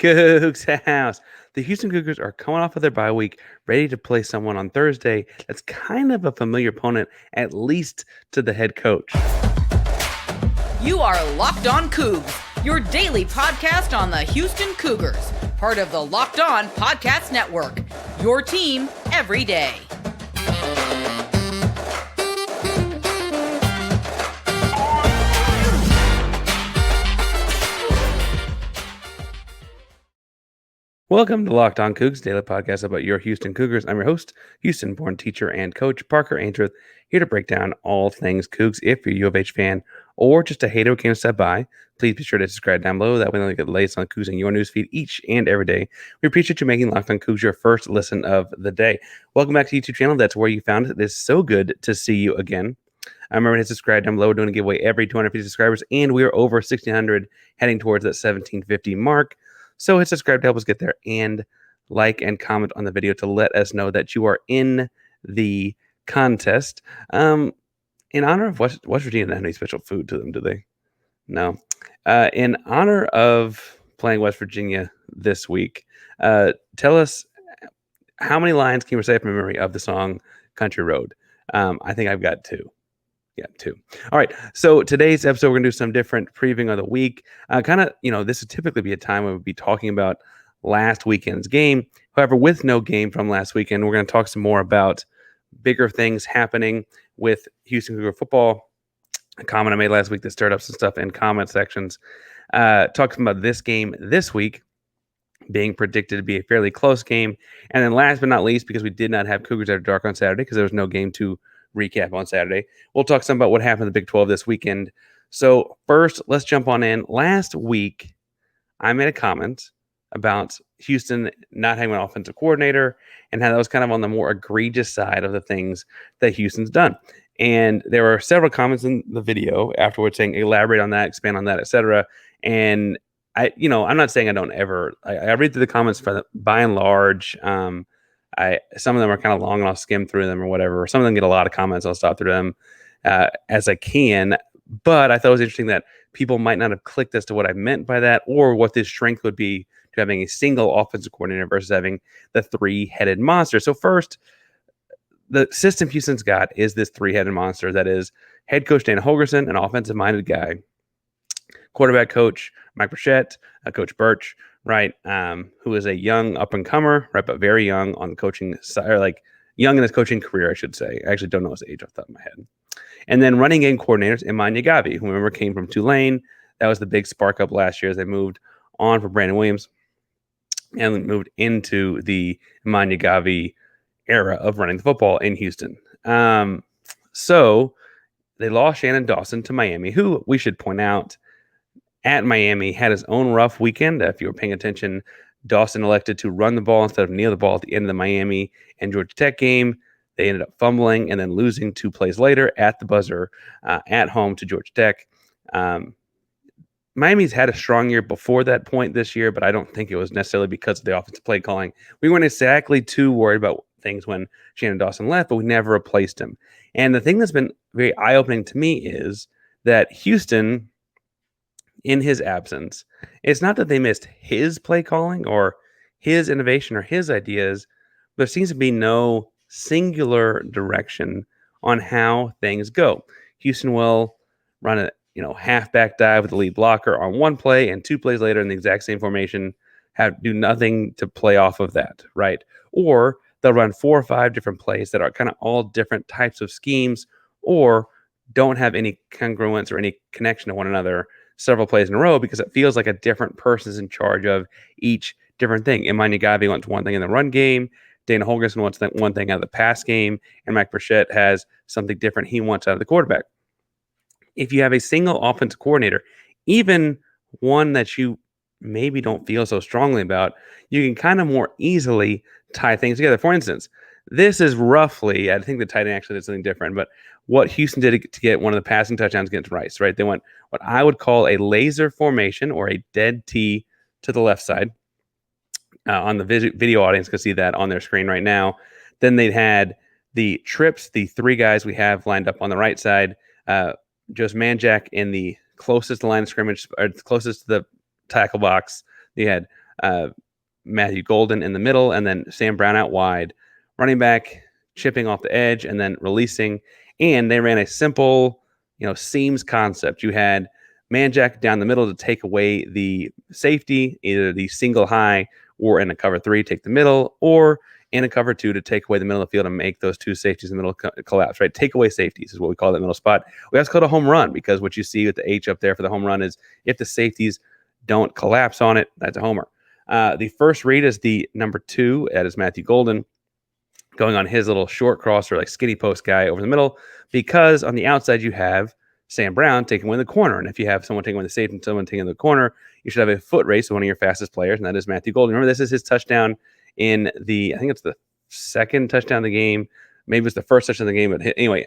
Coogs House. The Houston Cougars are coming off of their bye week, ready to play someone on Thursday that's kind of a familiar opponent, at least to the head coach. You are Locked On Coogs, your daily podcast on the Houston Cougars, part of the Locked On Podcast Network, your team every day. Welcome to Locked On Coogs, daily podcast about your Houston Cougars. I'm your host, Houston-born teacher and coach Parker Ainsworth, here to break down all things Cougs. If you're a U of H fan or just a hater who came to stop by, please be sure to subscribe down below. That way you'll get the latest on Cougs in your newsfeed each and every day. We appreciate you making Locked On Cougs your first listen of the day. Welcome back to the YouTube channel. That's where you found it. It is so good to see you again. Remember to subscribe down below. We're doing a giveaway every 250 subscribers, and we are over 1,600, heading towards that 1,750 mark. So hit subscribe to help us get there, and like and comment on the video to let us know that you are in the contest. In honor of West Virginia, doesn't have any special food to them, do they? No. In honor of playing West Virginia this week, tell us how many lines can you recite from memory of the song Country Road? I think I've got two. Yeah, two. All right. So today's episode, we're going to do some different previewing of the week. This would typically be a time when we'd be talking about last weekend's game. However, with no game from last weekend, we're going to talk some more about bigger things happening with Houston Cougar football. A comment I made last week that stirred up some stuff in comment sections. Talking about this game this week being predicted to be a fairly close game. And then last but not least, because we did not have Cougars After Dark on Saturday because there was no game to recap on Saturday, we'll talk some about what happened in the Big 12 this weekend. So first, let's jump on in. Last week, I made a comment about Houston not having an offensive coordinator and how that was kind of on the more egregious side of the things that Houston's done. And there were several comments in the video afterwards saying, elaborate on that, expand on that, etc. And I'm not saying I don't ever. I read through the comments by and large. Some of them are kind of long and I'll skim through them or whatever. Some of them get a lot of comments. I'll stop through them as I can. But I thought it was interesting that people might not have clicked as to what I meant by that or what the strength would be to having a single offensive coordinator versus having the three-headed monster. So first, the system Houston's got is this three-headed monster that is head coach Dana Holgorsen, an offensive-minded guy, quarterback coach Mike Burchett, Coach Birch, right, who is a young up-and-comer, right, but very young on the coaching side, or like young in his coaching career, I should say. I actually don't know his age off the top of my head. And then running game coordinators, Imanya Gavi, who remember came from Tulane. That was the big spark up last year as they moved on from Brandon Williams and moved into the Imanya Gavi era of running the football in Houston. So they lost Shannon Dawson to Miami, who we should point out at Miami had his own rough weekend. If you were paying attention, Dawson elected to run the ball instead of kneel the ball at the end of the Miami and Georgia Tech game. They ended up fumbling and then losing 2 plays later at the buzzer at home to Georgia Tech. Miami's had a strong year before that point this year, but I don't think it was necessarily because of the offensive play calling. We weren't exactly too worried about things when Shannon Dawson left, but we never replaced him. And the thing that's been very eye-opening to me is that Houston, in his absence, it's not that they missed his play calling or his innovation or his ideas, but there seems to be no singular direction on how things go. Houston will run a halfback dive with the lead blocker on one play, and 2 plays later in the exact same formation do nothing to play off of that, right? Or they'll run 4 or 5 different plays that are kind of all different types of schemes or don't have any congruence or any connection to one another several plays in a row because it feels like a different person is in charge of each different thing. Imanya Gavi wants one thing in the run game. Dana Holgorsen wants one thing out of the pass game. And Mike Burchett has something different he wants out of the quarterback. If you have a single offensive coordinator, even one that you maybe don't feel so strongly about, you can kind of more easily tie things together. For instance, this is roughly, I think the tight end actually did something different, but what Houston did to get one of the passing touchdowns against Rice, right? They went what I would call a laser formation or a dead T to the left side. On the video audience can see that on their screen right now. Then they had the trips, the 3 guys we have lined up on the right side, Joseph Manjack in the closest to the line of scrimmage, or closest to the tackle box. They had Matthew Golden in the middle, and then Sam Brown out wide. Running back chipping off the edge and then releasing. And they ran a simple, seams concept. You had man jack down the middle to take away the safety, either the single high or in a cover 3, take the middle, or in a cover 2 to take away the middle of the field and make those two safeties in the middle collapse, right? Take away safeties is what we call that middle spot. We also call it a home run because what you see with the H up there for the home run is if the safeties don't collapse on it, that's a homer. The first read is the number 2. That is Matthew Golden going on his little short crosser, like skinny post guy over the middle, because on the outside you have Sam Brown taking away the corner. And if you have someone taking away the safety and someone taking the corner, you should have a foot race with one of your fastest players, and that is Matthew Golden. Remember, this is his touchdown in I think it's the second touchdown of the game. Maybe it was the first touchdown of the game. But anyway,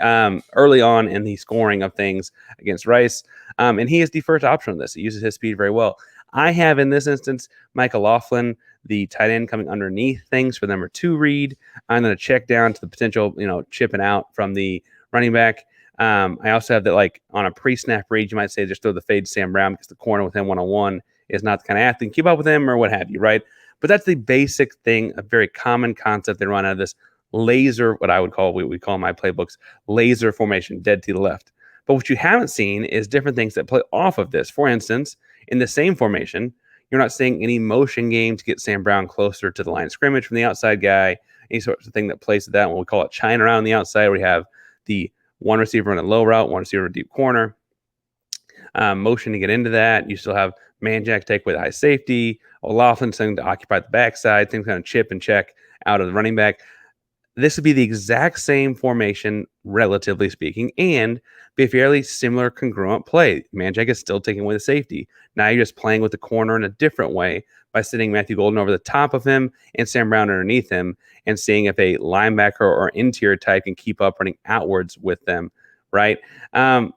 early on in the scoring of things against Rice. And he is the first option on this. He uses his speed very well. I have, in this instance, Michael Laughlin, the tight end, coming underneath things for number 2 read. I'm going to check down to the potential, chipping out from the running back. I also have that, like, on a pre-snap read, you might say just throw the fade to Sam Brown because the corner with him one-on-one is not the kind of athlete. Keep up with him or what have you, right? But that's the basic thing, a very common concept they run out of this laser, what I would call, what we call in my playbooks, laser formation, dead to the left. But what you haven't seen is different things that play off of this. For instance, in the same formation, you're not seeing any motion game to get Sam Brown closer to the line of scrimmage from the outside guy, any sort of thing that plays to that. What we call it China around the outside, where you have the one receiver on a low route, one receiver in a deep corner. Motion to get into that. You still have man jack take away the high safety. O'Laughlin something to occupy the backside, things kind of chip and check out of the running back. This would be the exact same formation, relatively speaking, and be a fairly similar congruent play. Manjack is still taking away the safety. Now you're just playing with the corner in a different way by sitting Matthew Golden over the top of him and Sam Brown underneath him and seeing if a linebacker or interior type can keep up running outwards with them, right? The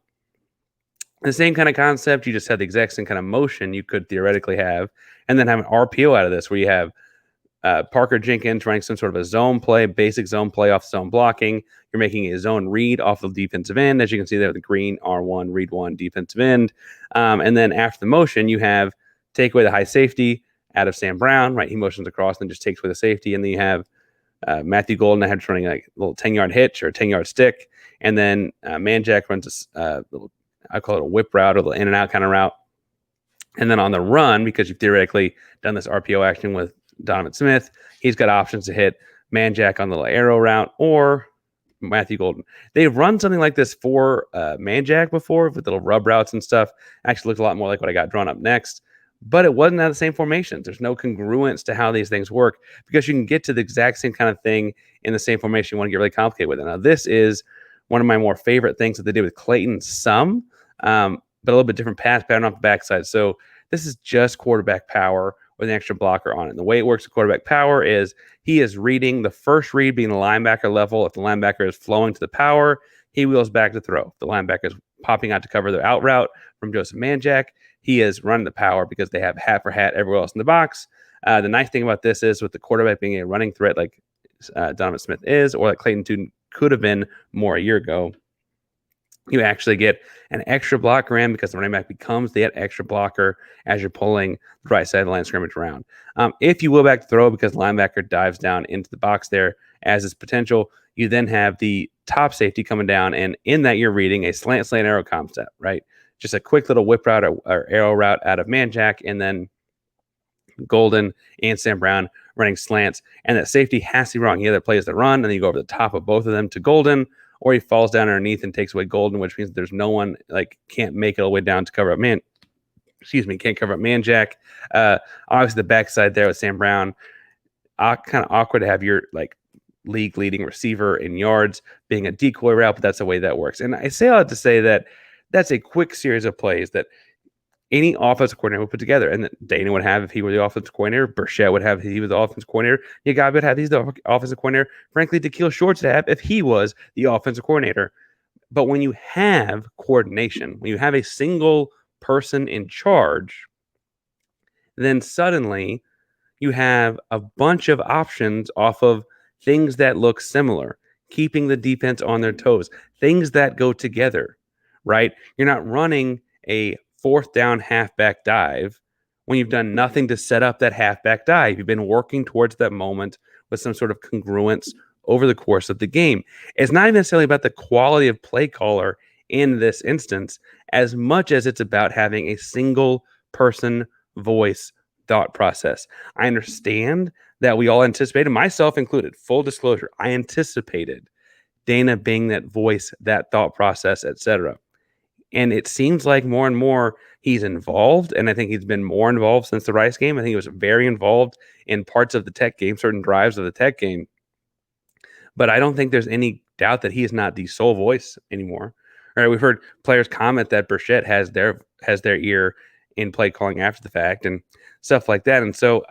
same kind of concept. You just have the exact same kind of motion you could theoretically have, and then have an RPO out of this where you have Parker Jenkins running some sort of a zone play, basic zone play off zone blocking. You're making a zone read off of the defensive end. As you can see there, the green R1, read 1, defensive end. And then after the motion, you have take away the high safety out of Sam Brown, right? He motions across and just takes away the safety. And then you have Matthew Golden ahead running like a little 10-yard hitch or a 10-yard stick. And then Manjack runs a little, I call it a whip route or a little in and out kind of route. And then on the run, because you've theoretically done this RPO action with Donovan Smith, he's got options to hit Manjack on the little arrow route or Matthew Golden. They've run something like this for Manjack before with little rub routes and stuff. Actually looked a lot more like what I got drawn up next, but it wasn't out of the same formations. There's no congruence to how these things work because you can get to the exact same kind of thing in the same formation. You want to get really complicated with it. Now, this is one of my more favorite things that they did with Clayton, but a little bit different pass pattern off the backside. So this is just quarterback power with an extra blocker on it. And the way it works with quarterback power is he is reading the first read being the linebacker level. If the linebacker is flowing to the power, he wheels back to throw. If the linebacker is popping out to cover the out route from Joseph Manjack, he is running the power because they have hat for hat everywhere else in the box. The nice thing about this is with the quarterback being a running threat like Donovan Smith is, or like Clayton Tune could have been more a year ago, you actually get an extra blocker in because the running back becomes that extra blocker as you're pulling the right side of the line of scrimmage around. If you will back to throw because the linebacker dives down into the box there as its potential, you then have the top safety coming down, and in that you're reading a slant arrow concept, right? Just a quick little whip route or arrow route out of Manjack, and then Golden and Sam Brown running slants, and that safety has to be wrong. He either plays the run, and then you go over the top of both of them to Golden, or he falls down underneath and takes away Golden, which means there's no one, like, can't make it all the way down to cover up can't cover up Manjack. Obviously the backside there with Sam Brown, kind of awkward to have your, like, league leading receiver in yards being a decoy route, but that's the way that works. And I say all that to say that that's a quick series of plays that any offensive coordinator would put together, and that Dana would have if he were the offensive coordinator. Burchett would have if he was the offensive coordinator. You guy would have he's the offensive coordinator. Frankly, Da'Keel Shorts would have if he was the offensive coordinator. But when you have coordination, when you have a single person in charge, then suddenly you have a bunch of options off of things that look similar, keeping the defense on their toes, things that go together, right? You're not running a fourth down halfback dive when you've done nothing to set up that halfback dive. You've been working towards that moment with some sort of congruence over the course of the game. It's not even necessarily about the quality of play caller in this instance as much as it's about having a single person voice thought process. I understand that we all anticipated, myself included, full disclosure, I anticipated Dana being that voice, that thought process, etc. And it seems like more and more he's involved, and I think he's been more involved since the Rice game. I think he was very involved in parts of the Tech game, certain drives of the Tech game. But I don't think there's any doubt that he is not the sole voice anymore. All right, we've heard players comment that Burchett has their ear in play calling after the fact and stuff like that. And so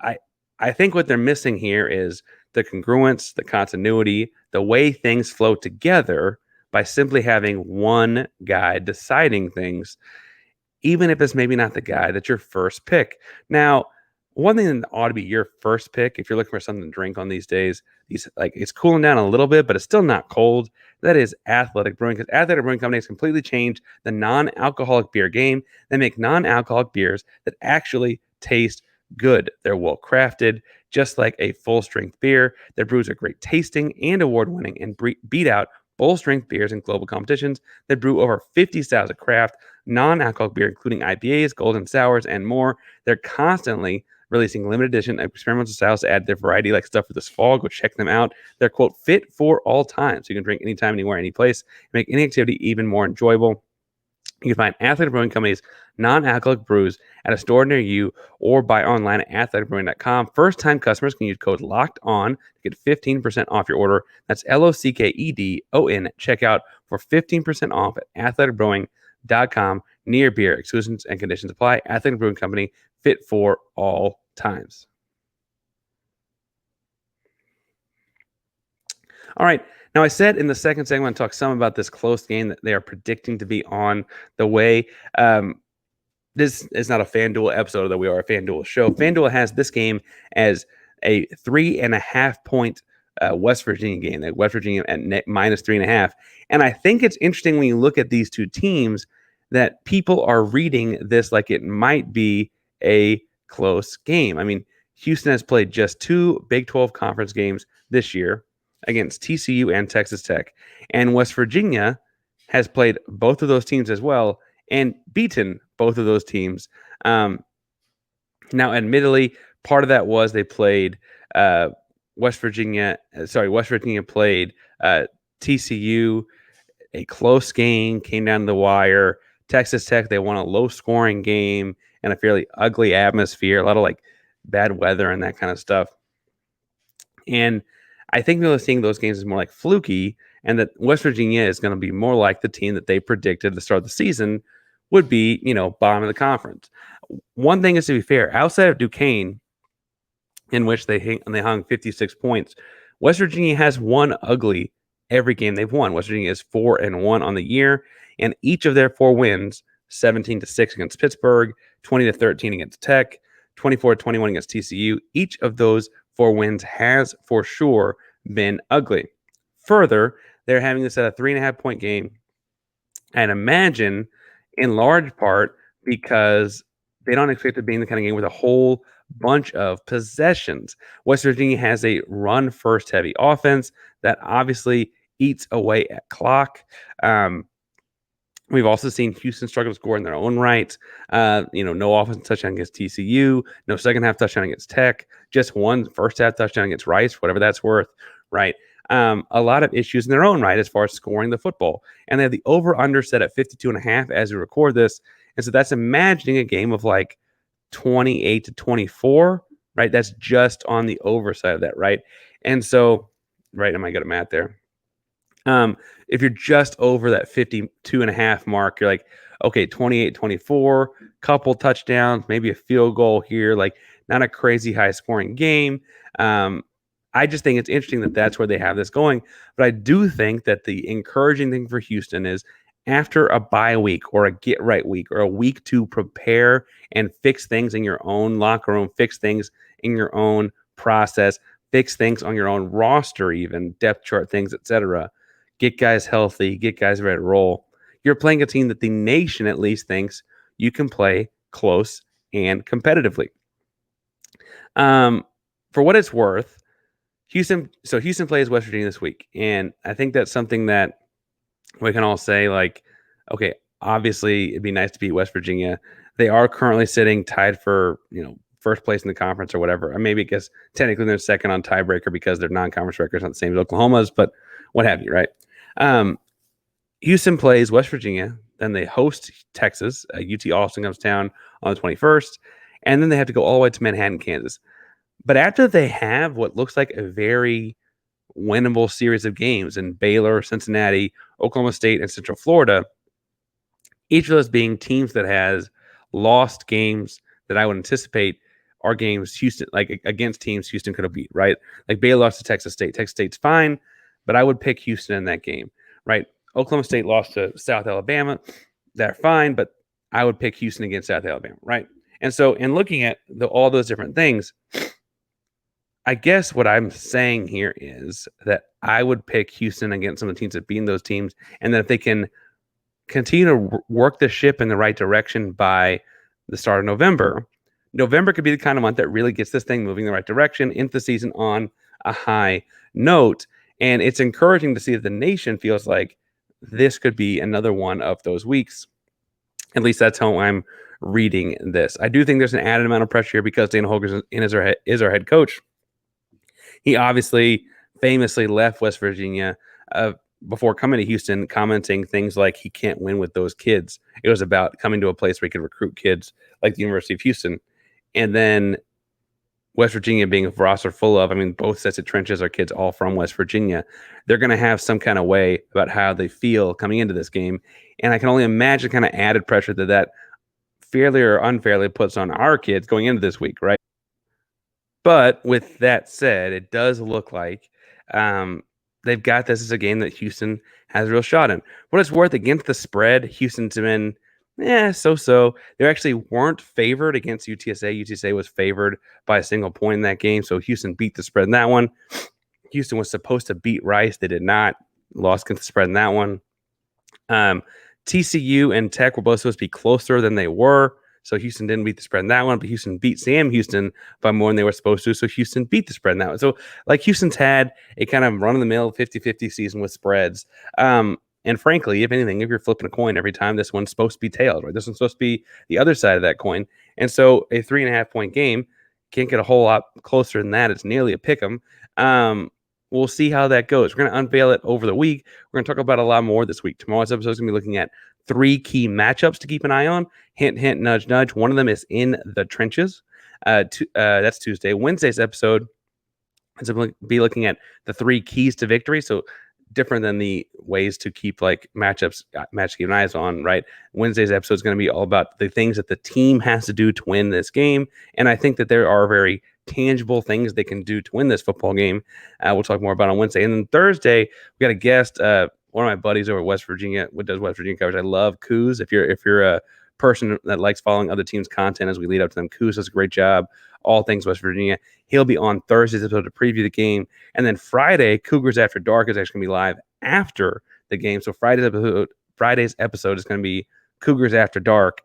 I think what they're missing here is the congruence, the continuity, the way things flow together by simply having one guy deciding things, even if it's maybe not the guy that's your first pick. Now, one thing that ought to be your first pick if you're looking for something to drink on these days, it's cooling down a little bit, but it's still not cold. That is Athletic Brewing, because Athletic Brewing Company has completely changed the non-alcoholic beer game. They make non-alcoholic beers that actually taste good. They're well crafted, just like a full-strength beer. Their brews are great tasting and award-winning and beat out full-strength beers in global competitions. They brew over 50 styles of craft non-alcoholic beer, including IPAs, golden sours, and more. They're constantly releasing limited edition experimental styles to add their variety, like stuff for this fall. Go check them out. They're, quote, fit for all time. So you can drink anytime, anywhere, any place, make any activity even more enjoyable. You can find Athletic Brewing Company's non-alcoholic brews at a store near you or buy online at athleticbrewing.com. First-time customers can use code LOCKEDON to get 15% off your order. That's LOCKEDON at checkout for 15% off at athleticbrewing.com. Near beer. Exclusions and conditions apply. Athletic Brewing Company, fit for all times. All right. Now, I said in the second segment, I'm going to talk some about this close game that they are predicting to be on the way. This is not a FanDuel episode, though we are a FanDuel show. FanDuel has this game as a 3.5 point West Virginia game. West Virginia at minus 3.5. And I think it's interesting when you look at these two teams that people are reading this like it might be a close game. I mean, Houston has played just 2 Big 12 conference games this year against TCU and Texas Tech. And West Virginia has played both of those teams as well and beaten both of those teams. Now, admittedly, part of that was they played West Virginia played TCU, a close game, came down to the wire. Texas Tech, they won a low-scoring game and a fairly ugly atmosphere, a lot of like bad weather and that kind of stuff. And I think they're seeing those games as more like fluky, and that West Virginia is going to be more like the team that they predicted at the start of the season would be, bottom of the conference. One thing is, to be fair, outside of Duquesne, in which they hung 56 points, West Virginia has won ugly every game they've won. West Virginia is 4-1 on the year, and each of their 4 wins, 17-6 against Pittsburgh, 20-13 against Tech, 24-21 against TCU, each of those 4 wins has for sure been ugly. Further, they're having this at a 3.5 point game, and imagine in large part because they don't expect it being the kind of game with a whole bunch of possessions. West Virginia has a run first heavy offense that obviously eats away at clock. We've also seen Houston struggle to score in their own right. No offensive touchdown against TCU, no second half touchdown against Tech, just one first half touchdown against Rice, whatever that's worth, right? A lot of issues in their own right as far as scoring the football. And they have the over-under set at 52.5 as we record this. And so that's imagining a game of like 28-24, right? That's just on the over side of that, right? And so, right, am I good at math there? If you're just over that 52.5 mark, you're like, okay, 28-24, couple touchdowns, maybe a field goal here, like not a crazy high scoring game. I just think it's interesting that that's where they have this going. But I do think that the encouraging thing for Houston is after a bye week or a get right week or a week to prepare and fix things in your own locker room, fix things in your own process, fix things on your own roster, even depth chart things, etc. Get guys healthy, get guys ready to roll. You're playing a team that the nation at least thinks you can play close and competitively. For what it's worth, Houston plays West Virginia this week, and I think that's something that we can all say, like, okay, obviously it'd be nice to beat West Virginia. They are currently sitting tied for, first place in the conference or whatever. Or maybe I guess technically they're second on tiebreaker because their non-conference records not the same as Oklahoma's, but what have you, right? Houston plays West Virginia, then they host Texas. UT Austin comes down on the 21st, and then they have to go all the way to Manhattan, Kansas. But after they have what looks like a very winnable series of games in Baylor, Cincinnati, Oklahoma State, and Central Florida, each of those being teams that has lost games that I would anticipate are games Houston, like against teams Houston could have beat, right? Like Baylor lost to Texas State. Texas State's fine, but I would pick Houston in that game, right? Oklahoma State lost to South Alabama. They're fine, but I would pick Houston against South Alabama, right? And so in looking at all those different things, I guess what I'm saying here is that I would pick Houston against some of the teams that beat those teams, and that if they can continue to work the ship in the right direction by the start of November, November could be the kind of month that really gets this thing moving in the right direction into the season on a high note. And it's encouraging to see that the nation feels like this could be another one of those weeks. At least that's how I'm reading this. I do think there's an added amount of pressure here because Dana Holgorsen is our head coach. He obviously famously left West Virginia before coming to Houston, commenting things like he can't win with those kids. It was about coming to a place where he could recruit kids like the University of Houston. And then West Virginia being a roster full of, both sets of trenches are kids all from West Virginia. They're going to have some kind of way about how they feel coming into this game. And I can only imagine kind of added pressure that fairly or unfairly puts on our kids going into this week, right? But with that said, it does look like they've got this as a game that Houston has a real shot in. What it's worth against the spread, Houston's been so. They actually weren't favored against UTSA. UTSA was favored by a single point in that game, so Houston beat the spread in that one. Houston was supposed to beat Rice. They did not. Lost against the spread in that one. TCU and Tech were both supposed to be closer than they were. So Houston didn't beat the spread in that one, but Houston beat Sam Houston by more than they were supposed to. So Houston beat the spread in that one. So like Houston's had a kind of run-of-the-mill 50-50 season with spreads. And frankly, if anything, if you're flipping a coin every time, this one's supposed to be tails, right? This one's supposed to be the other side of that coin. And so a 3.5-point game can't get a whole lot closer than that. It's nearly a pick 'em. We'll see how that goes. We're going to unveil it over the week. We're going to talk about a lot more this week. Tomorrow's episode is going to be looking at 3 key matchups to keep an eye on. Hint, hint, nudge, nudge. One of them is in the trenches. That's Tuesday. Wednesday's episode is going to be looking at the 3 keys to victory. So different than the ways to keep like match keep eyes on, right? Wednesday's episode is going to be all about the things that the team has to do to win this game. And I think that there are very tangible things they can do to win this football game. We'll talk more about on Wednesday. And then Thursday, we got a guest, one of my buddies over at West Virginia, what does West Virginia coverage. I love Coogs. If you're a person that likes following other teams' content as we lead up to them, Coogs does a great job. All things West Virginia. He'll be on Thursday's episode to preview the game. And then Friday, Cougars After Dark is actually going to be live after the game. So Friday's episode is going to be Cougars After Dark,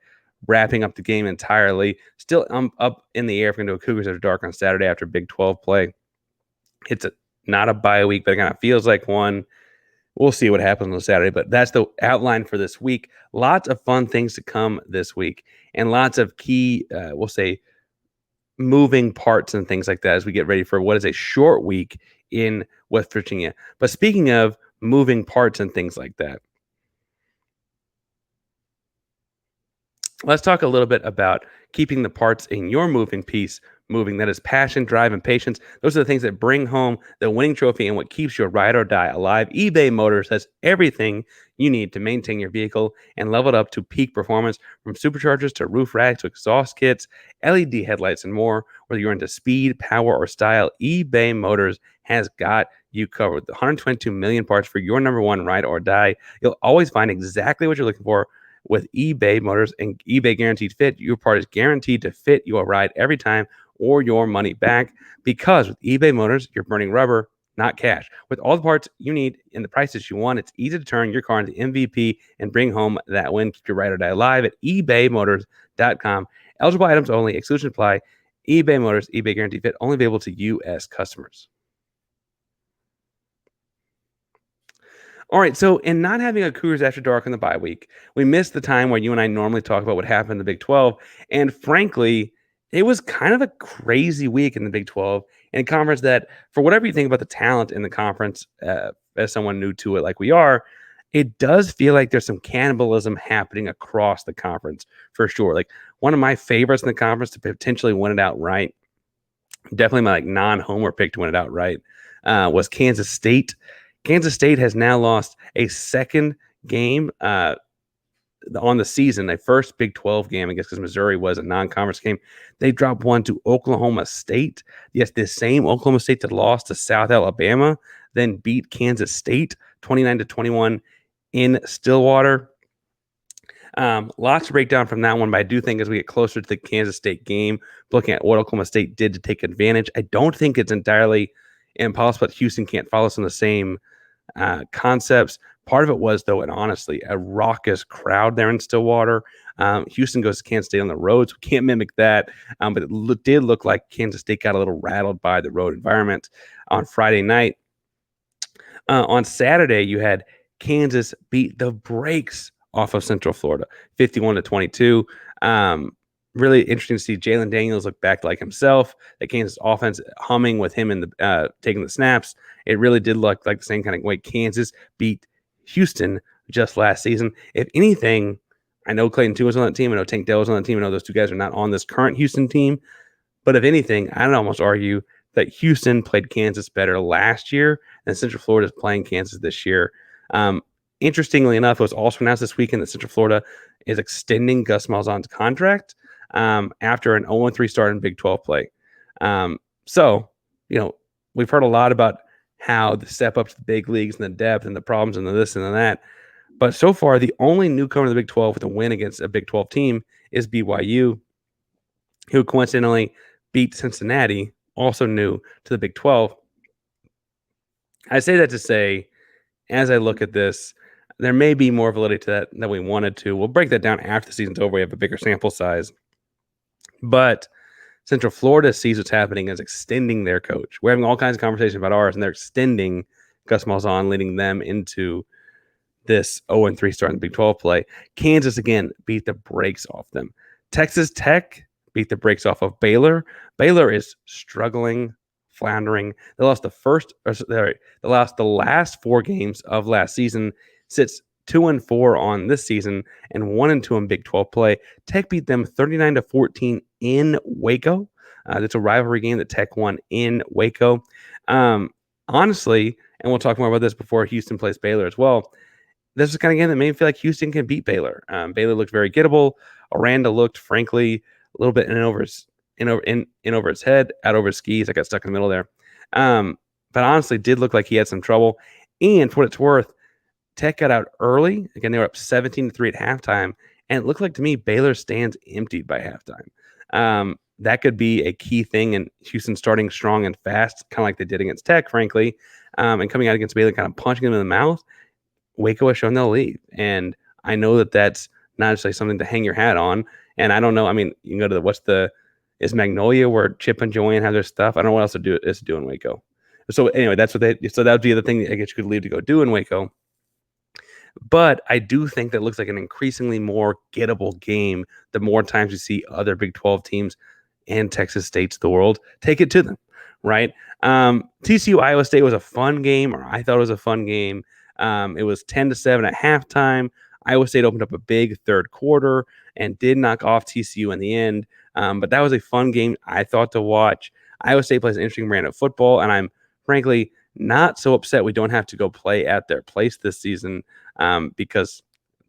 wrapping up the game entirely. Still up in the air if we're going to do a Cougars After Dark on Saturday after Big 12 play. It's not a bye week, but it kind of feels like one. We'll see what happens on Saturday, but that's the outline for this week. Lots of fun things to come this week, and lots of key, we'll say, moving parts and things like that as we get ready for what is a short week in West Virginia. But speaking of moving parts and things like that, let's talk a little bit about keeping the parts in your moving piece moving. That is passion, drive, and patience. Those are the things that bring home the winning trophy and what keeps your ride or die alive. eBay Motors has everything you need to maintain your vehicle and level it up to peak performance, from superchargers to roof racks to exhaust kits, LED headlights, and more. Whether you're into speed, power, or style, eBay Motors has got you covered. With 122 million parts for your number one ride or die, you'll always find exactly what you're looking for. With eBay Motors and eBay Guaranteed Fit, your part is guaranteed to fit your ride every time or your money back, because with eBay Motors, you're burning rubber, not cash. With all the parts you need and the prices you want, it's easy to turn your car into MVP and bring home that win. Keep your ride or die alive at ebaymotors.com. Eligible items only. Exclusion apply. eBay Motors, eBay Guarantee Fit, only available to U.S. customers. All right, so in not having a Cougars After Dark on the bye week, we missed the time where you and I normally talk about what happened in the Big 12. And frankly, it was kind of a crazy week in the Big 12, in a conference that, for whatever you think about the talent in the conference, as someone new to it like we are, it does feel like there's some cannibalism happening across the conference for sure. Like, one of my favorites in the conference to potentially win it outright, definitely my non-homer pick to win it outright, was Kansas State. Kansas State has now lost a second game on the season, a first Big 12 game, I guess, because Missouri was a non-conference game. They dropped one to Oklahoma State. Yes, the same Oklahoma State that lost to South Alabama, then beat Kansas State 29-21 in Stillwater. Lots to break down from that one, but I do think as we get closer to the Kansas State game, looking at what Oklahoma State did to take advantage, I don't think it's entirely impossible that Houston can't follow some of the same concepts. Part of it was, though, and honestly, a raucous crowd there in Stillwater. Houston goes to Kansas State on the road, so we can't mimic that. But it did look like Kansas State got a little rattled by the road environment on Friday night. On Saturday, you had Kansas beat the brakes off of Central Florida, 51-22. Really interesting to see Jalen Daniels look back like himself. The Kansas offense humming with him in the taking the snaps. It really did look like the same kind of way Kansas beat Houston just last season. If anything, I know Clayton Tua was on that team. I know Tank Dell was on that team. I know those two guys are not on this current Houston team. But if anything, I'd almost argue that Houston played Kansas better last year, and Central Florida is playing Kansas this year. Interestingly enough, it was also announced this weekend that Central Florida is extending Gus Malzahn's contract after an 0-3 start in Big 12 play. So, we've heard a lot about how the step up to the big leagues and the depth and the problems and the this and the that. But so far, the only newcomer to the Big 12 with a win against a Big 12 team is BYU, who coincidentally beat Cincinnati, also new to the Big 12. I say that to say, as I look at this, there may be more validity to that than we wanted to. We'll break that down after the season's over. We have a bigger sample size. But Central Florida sees what's happening as extending their coach. We're having all kinds of conversations about ours, and they're extending Gus Malzahn, leading them into this 0-3 start in the Big 12 play. Kansas, again, beat the brakes off them. Texas Tech beat the brakes off of Baylor. Baylor is struggling, floundering. They lost the last 4 games of last season, sits 2-4 on this season, and 1-2 in Big 12 play. Tech beat them 39-14 in Waco. That's a rivalry game that Tech won in Waco. Honestly, and we'll talk more about this before Houston plays Baylor as well, this is the kind of game that made me feel like Houston can beat Baylor. Baylor looked very gettable. Aranda looked, frankly, a little bit in over his head, out over his skis. I got stuck in the middle there. But honestly, did look like he had some trouble. And for what it's worth, Tech got out early. Again, they were up 17-3 at halftime. And it looked like to me Baylor stands emptied by halftime. That could be a key thing in Houston starting strong and fast, kind of like they did against Tech, frankly, and coming out against Baylor, kind of punching them in the mouth. Waco has shown they'll lead. And I know that that's not necessarily something to hang your hat on. And I don't know. I mean, you can go to is Magnolia where Chip and Joanne have their stuff? I don't know what else to do in Waco. So anyway, so that would be the thing that I guess you could leave to go do in Waco. But I do think that looks like an increasingly more gettable game the more times you see other Big 12 teams and Texas States of the world take it to them, right? TCU Iowa State was a fun game, or I thought it was a fun game. It was 10-7 at halftime. Iowa State opened up a big third quarter and did knock off TCU in the end. But that was a fun game, I thought, to watch. Iowa State plays an interesting brand of football, and I'm frankly not so upset we don't have to go play at their place this season because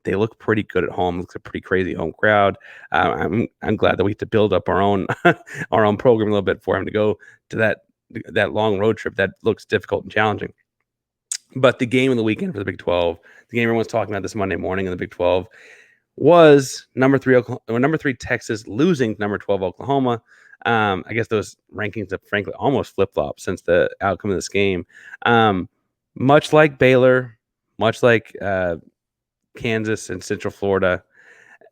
they look pretty good at home. Looks a pretty crazy home crowd. I'm glad that we have to build up our own program a little bit for him to go to that long road trip that looks difficult and challenging. But the game of the weekend for the Big 12, the game everyone's talking about this Monday morning in the Big 12, was number 3 Texas losing to number 12 Oklahoma. I guess those rankings have frankly almost flip-flopped since the outcome of this game. Much like Baylor, much like Kansas and Central Florida,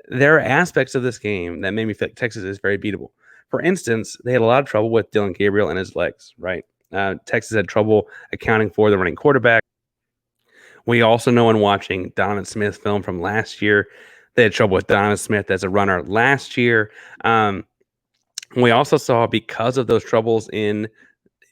there are aspects of this game that made me feel like Texas is very beatable. For instance, they had a lot of trouble with Dylan Gabriel and his legs, right? Texas had trouble accounting for the running quarterback. We also know in watching Donovan Smith film from last year, they had trouble with Donovan Smith as a runner last year. We also saw, because of those troubles in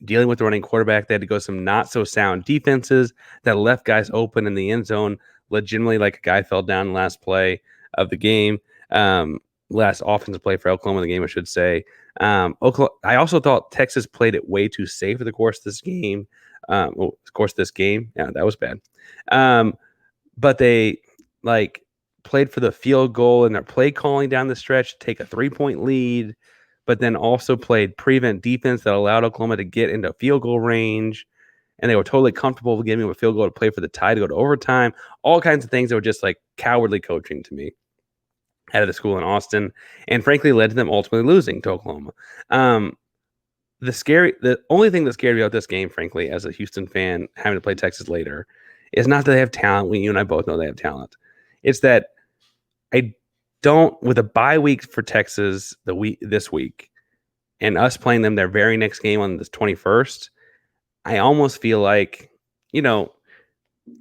dealing with the running quarterback, they had to go some not so sound defenses that left guys open in the end zone. Legitimately, like a guy fell down last play of the game, last offensive play for Oklahoma in the game, I should say. Oklahoma, I also thought Texas played it way too safe for the course of this game. Yeah, that was bad. But they played for the field goal and their play calling down the stretch to take a 3-point lead, but then also played prevent defense that allowed Oklahoma to get into field goal range. And they were totally comfortable with giving them a field goal to play for the tie to go to overtime. All kinds of things that were just cowardly coaching to me out of the school in Austin, and frankly led to them ultimately losing to Oklahoma. The only thing that scared me about this game, frankly, as a Houston fan having to play Texas later, is not that they have talent. You and I both know they have talent. It's that I don't, with a bye week for Texas this week, and us playing them their very next game on the 21st, I almost feel like,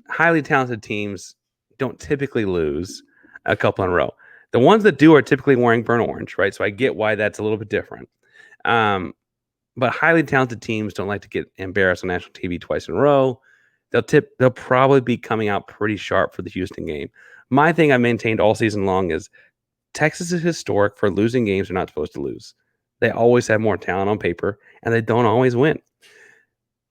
highly talented teams don't typically lose a couple in a row. The ones that do are typically wearing burnt orange, right? So I get why that's a little bit different. But highly talented teams don't like to get embarrassed on national TV twice in a row. They'll probably be coming out pretty sharp for the Houston game. My thing I maintained all season long is Texas is historic for losing games they're not supposed to lose. They always have more talent on paper, and they don't always win.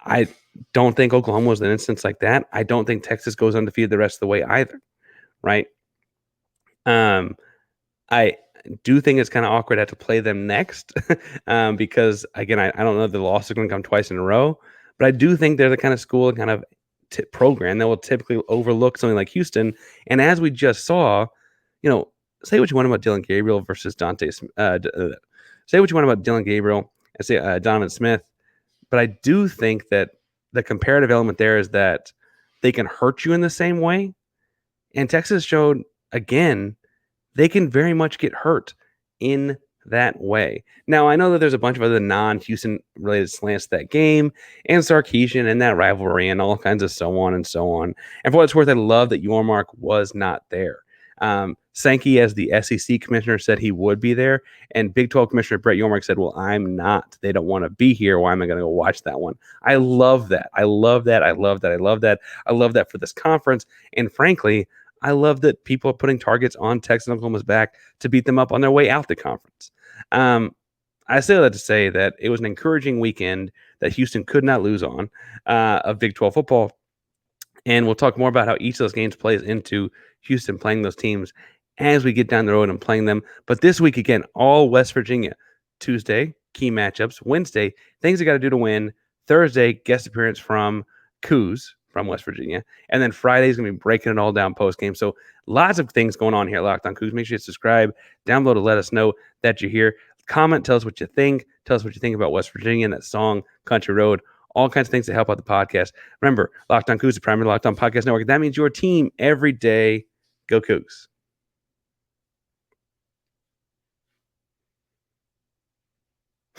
I don't think Oklahoma was an instance like that. I don't think Texas goes undefeated the rest of the way either, right? I do think it's kind of awkward to have to play them next because, again, I don't know if the loss is going to come twice in a row, but I do think they're the kind of school and kind of program that will typically overlook something like Houston. And as we just saw, say what you want about Dylan Gabriel versus Dante. Say what you want about Dylan Gabriel and say Donovan Smith, but I do think that the comparative element there is that they can hurt you in the same way. And Texas showed, again, they can very much get hurt in that way. Now, I know that there's a bunch of other non-Houston related slants to that game and Sarkisian and that rivalry and all kinds of so on and so on. And for what it's worth, I love that Yormark was not there. Sankey, as the SEC commissioner, said he would be there, and Big 12 Commissioner Brett Yormark said, well, I'm not. They don't want to be here. Why am I going to go watch that one? I love that. I love that. I love that. I love that. I love that for this conference. And frankly, I love that people are putting targets on Texas and Oklahoma's back to beat them up on their way out the conference. I say that to say that it was an encouraging weekend that Houston could not lose on of Big 12 football. And we'll talk more about how each of those games plays into Houston playing those teams as we get down the road and playing them. But this week, again, all West Virginia. Tuesday, key matchups. Wednesday, things they got to do to win. Thursday, guest appearance from Coogs from West Virginia. And then Friday's going to be breaking it all down post-game. So lots of things going on here at Locked On Coogs. Make sure you subscribe, download to let us know that you're here. Comment, tell us what you think. Tell us what you think about West Virginia and that song, Country Road. All kinds of things to help out the podcast. Remember, Locked On Coogs, the primary Locked On Podcast Network. That means your team every day. Go Coogs.